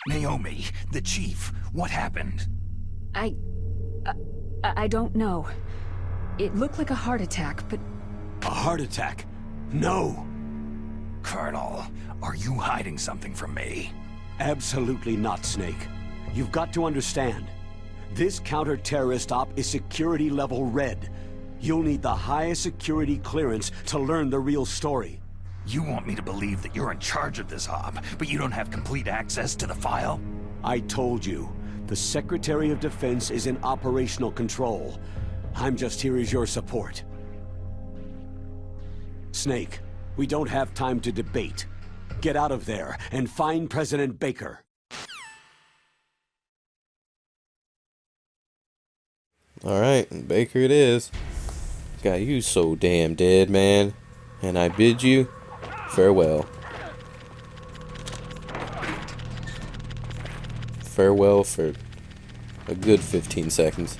Naomi, the chief, what happened? I don't know. It looked like a heart attack, but... A heart attack? No! Colonel, are you hiding something from me? Absolutely not, Snake. You've got to understand. This counter-terrorist op is security level red. You'll need the highest security clearance to learn the real story. You want me to believe that you're in charge of this op, but you don't have complete access to the file? I told you. The Secretary of Defense is in operational control. I'm just here as your support. Snake, we don't have time to debate. Get out of there and find President Baker. Alright, Baker it is. Got you so damn dead, man. And I bid you farewell. Farewell for a good 15 seconds.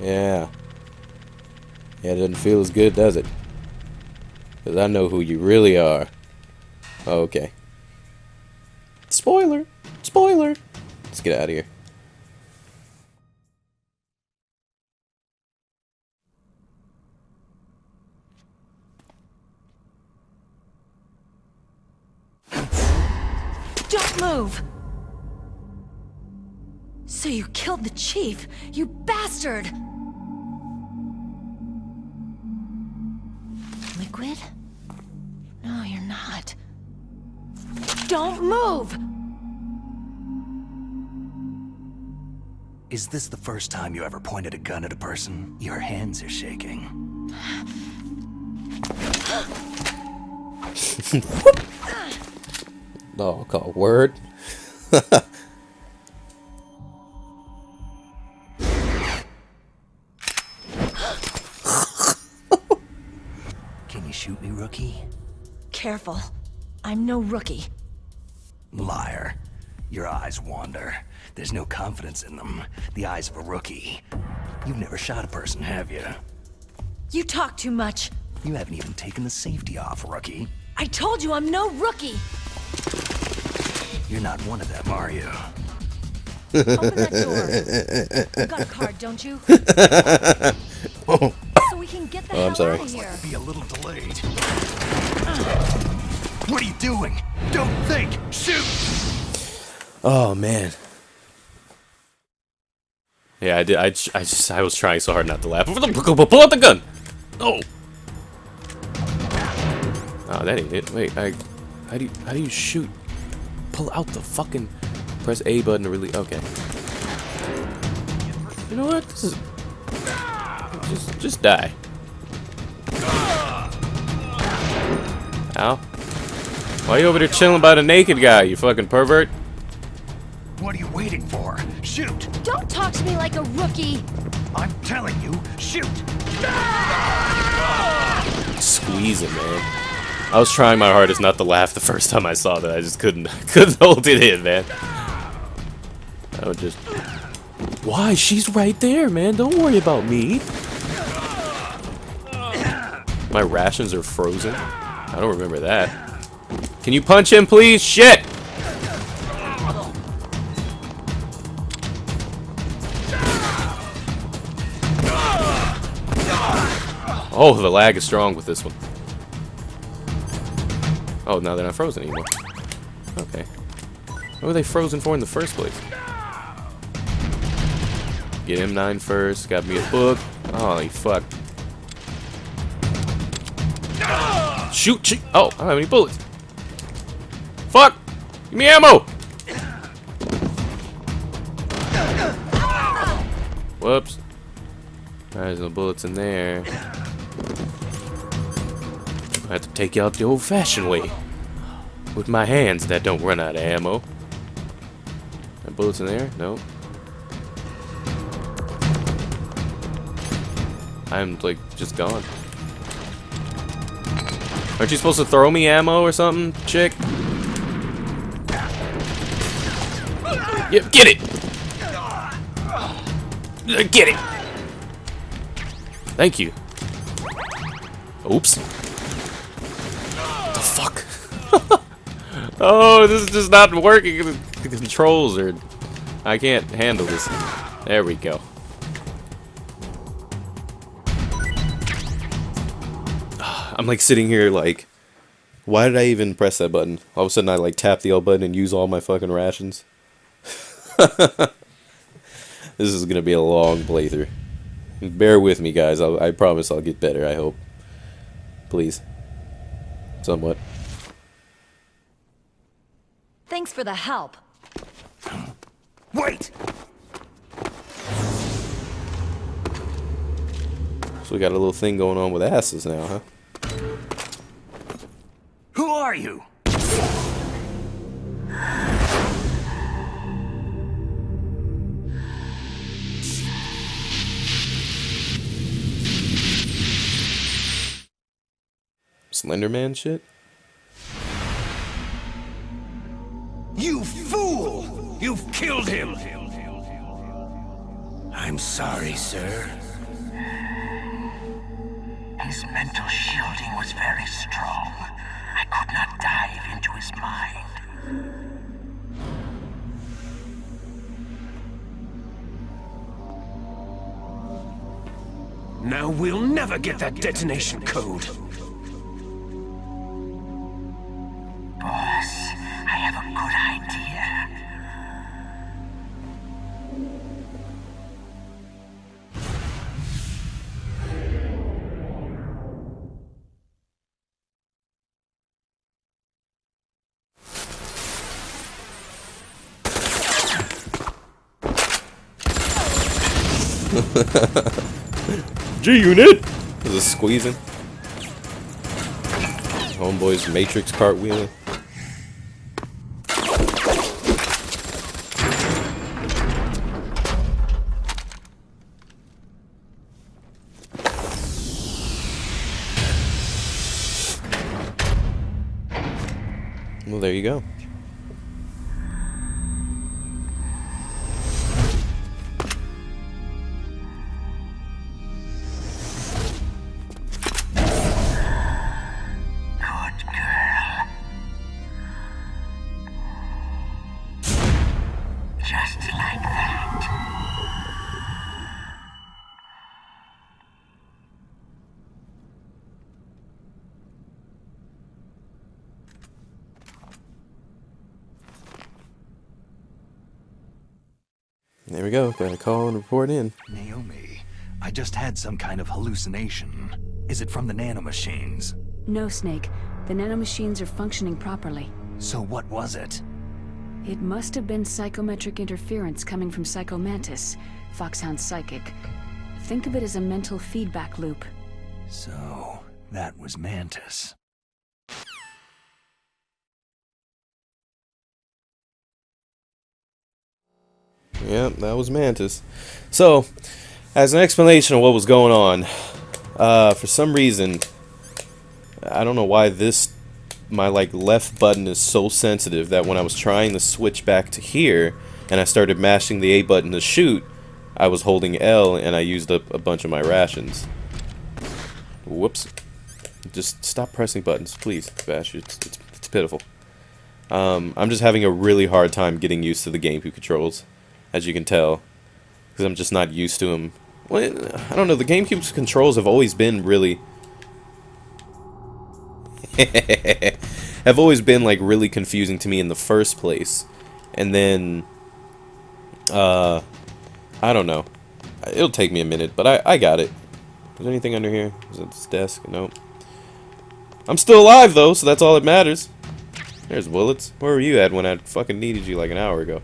Yeah. Yeah, it doesn't feel as good, does it? Because I know who you really are. Okay. Spoiler! Spoiler! Let's get out of here. Don't move! So you killed the chief, you bastard! Liquid? No, you're not. Don't move! Is this the first time you ever pointed a gun at a person? Your hands are shaking. Oh, call word. Can you shoot me, rookie? Careful. I'm no rookie. Liar. Your eyes wander. There's no confidence in them. The eyes of a rookie. You've never shot a person, have you? You talk too much. You haven't even taken the safety off, rookie. I told you I'm no rookie! You're not one of them, are you? Open that door. You got a card, don't you? Oh. So we can get the Oh, hell I'm sorry. out of here. Be a little delayed. What are you doing? Don't think! Shoot! Oh man. Yeah, I did. I was trying so hard not to laugh. Pull out the gun. Oh. Oh, that ain't it. Wait, how do you shoot? Pull out the fucking. Press A button to really. Okay. You know what? This is. Just die. Ow. Why are you over there chilling by the naked guy? You fucking pervert. What are you waiting for? Shoot! Don't talk to me like a rookie! I'm telling you, shoot! Squeeze it, man. I was trying my hardest not to laugh the first time I saw that. I just couldn't hold it in, man. I would just... Why? She's right there, man. Don't worry about me. My rations are frozen. I don't remember that. Can you punch him, please? Shit! Oh, the lag is strong with this one. Oh, now they're not frozen anymore. Okay. What were they frozen for in the first place? Get M9 first. Got me a book. Holy fuck. Shoot, shoot. Oh, I don't have any bullets. Fuck! Give me ammo! Whoops. There's no bullets in there. I have to take you out the old-fashioned way. With my hands that don't run out of ammo. Got bullets in there? No. I'm, like, just gone. Aren't you supposed to throw me ammo or something, chick? Yep, get it! Get it! Thank you. Oops. What the fuck? Oh, this is just not working. The controls are... I can't handle this. There we go. I'm like sitting here like, why did I even press that button? All of a sudden I like tap the L button and use all my fucking rations. This is gonna be a long playthrough. Bear with me, guys. I promise I'll get better, I hope. Please. Somewhat. Thanks for the help. Wait! So we got a little thing going on with asses now, huh? Who are you? Slenderman shit? You fool! You've killed him! I'm sorry, sir. His mental shielding was very strong. I could not dive into his mind. Now we'll never get that detonation code. Boss, I have a good idea. G-Unit! Is it squeezing? Homeboy's Matrix cartwheeling. Well, there you go. Good girl. Just like that. There we go. Gotta call and report in. Naomi, I just had some kind of hallucination. Is it from the nanomachines? No, Snake. The nanomachines are functioning properly. So what was it? It must have been psychometric interference coming from Psycho Mantis, Foxhound's psychic. Think of it as a mental feedback loop. So, that was Mantis. Yep, that was Mantis. So, as an explanation of what was going on, for some reason, I don't know why my like left button is so sensitive that when I was trying to switch back to here, and I started mashing the A button to shoot, I was holding L and I used up a bunch of my rations. Whoops. Just stop pressing buttons, please, Bash. It's pitiful. I'm just having a really hard time getting used to the GameCube controls, as you can tell, because I'm just not used to them. Well, I don't know, the GameCube's controls have always been really... have always been, like, really confusing to me in the first place. And then... I don't know. It'll take me a minute, but I got it. Is there anything under here? Is it this desk? Nope. I'm still alive, though, so that's all that matters. There's bullets. Where were you at when I fucking needed you like an hour ago?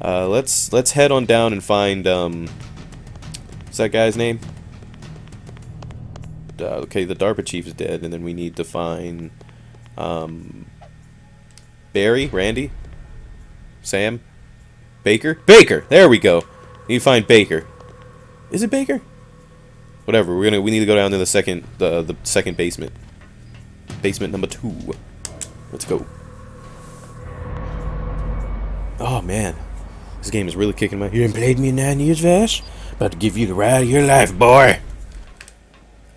Let's head on down and find, what's that guy's name? Okay, the DARPA chief is dead, and then we need to find, Barry? Randy? Sam? Baker? Baker! There we go! Need to find Baker. Is it Baker? Whatever, we need to go down to the second basement. Basement number 2. Let's go. Oh man. This game is really kicking my... You haven't played me in 9 years, Vash? About to give you the ride of your life, boy.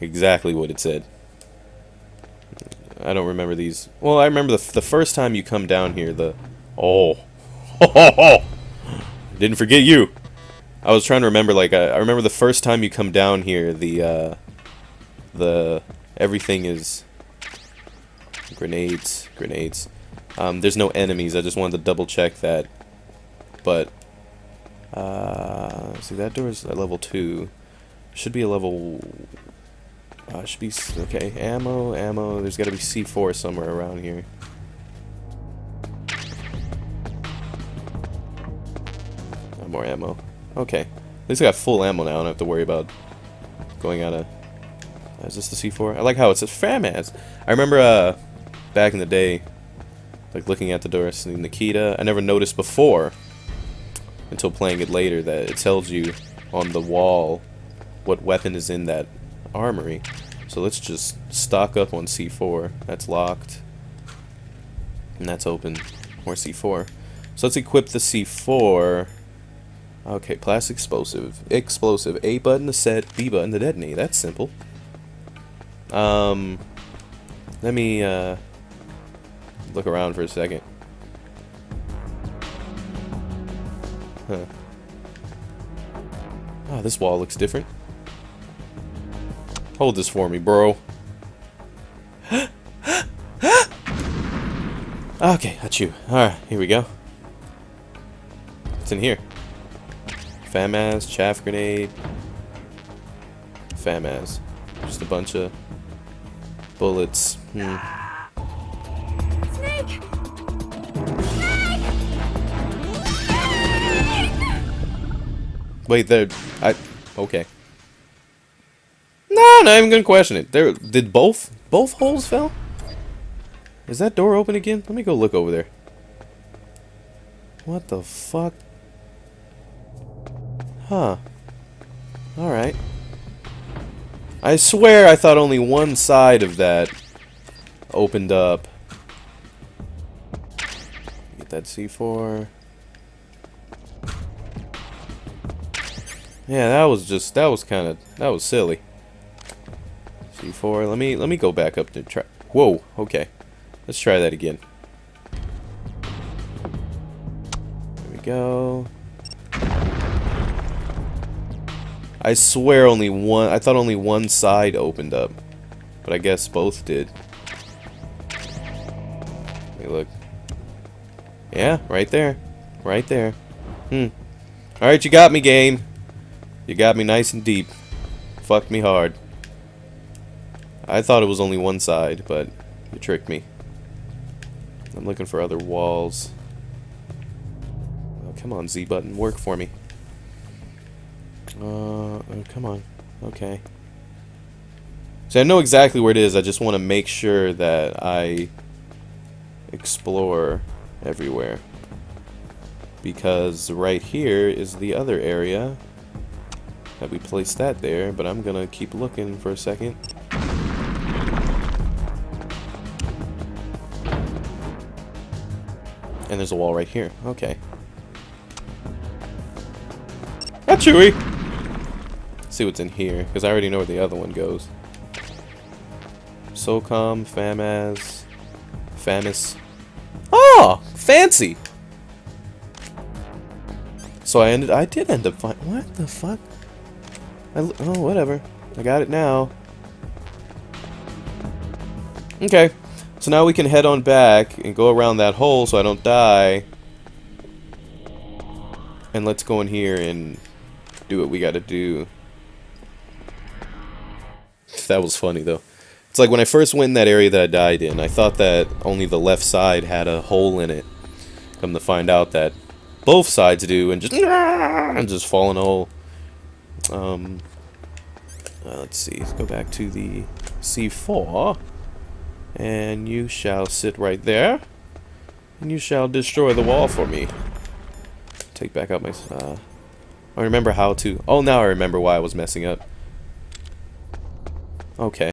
Exactly what it said. I don't remember these. Well, I remember the first time you come down here, oh. Didn't forget you. I was trying to remember, like, I remember the first time you come down here, the everything is grenades. There's no enemies. I just wanted to double check that. But, see, that door is at level 2. Should be a level... should be... Okay, ammo. There's got to be C4 somewhere around here. More ammo. Okay. At least I got full ammo now. I don't have to worry about going out of... Is this the C4? I like how it says FAMAS. I remember, back in the day, like, looking at the door, seeing Nikita. I never noticed before, until playing it later, that it tells you on the wall what weapon is in that armory. So let's just stock up on C4. That's locked. And that's open. More C4. So let's equip the C4. Okay, plastic explosive. A button to set, B button to detonate. That's simple. Let me look around for a second. Huh. Ah, this wall looks different. Hold this for me, bro. Okay, that's you. Alright, here we go. What's in here? FAMAS, chaff grenade. FAMAS. Just a bunch of bullets. Snake! Wait, there. Okay. No, not even gonna question it. There, did both holes fell? Is that door open again? Let me go look over there. What the fuck? Huh. Alright. I swear I thought only one side of that opened up. Get that C4. Yeah, that was silly. C4, let me go back up to try. Whoa, okay. Let's try that again. There we go. I swear I thought only one side opened up. But I guess both did. Let me look. Yeah, right there. Right there. Alright, you got me, game. You got me nice and deep. Fucked me hard. I thought it was only one side, but you tricked me. I'm looking for other walls. Oh, come on, Z button, work for me. Oh, come on. Okay. So I know exactly where it is. I just want to make sure that I explore everywhere. Because right here is the other area that we placed that there, but I'm gonna keep looking for a second. And there's a wall right here. Okay. Ah, Chewie! See what's in here, because I already know where the other one goes. SOCOM, FAMAS. Oh! Fancy! So I did end up finding... What the fuck? Oh, whatever. I got it now. Okay. So now we can head on back and go around that hole so I don't die. And let's go in here and do what we gotta do. That was funny, though. It's like when I first went in that area that I died in, I thought that only the left side had a hole in it. Come to find out that both sides do, and just fall in a hole. Let's see. Let's go back to the C4. And you shall sit right there. And you shall destroy the wall for me. Take back up my... I remember how to... Oh, now I remember why I was messing up. Okay.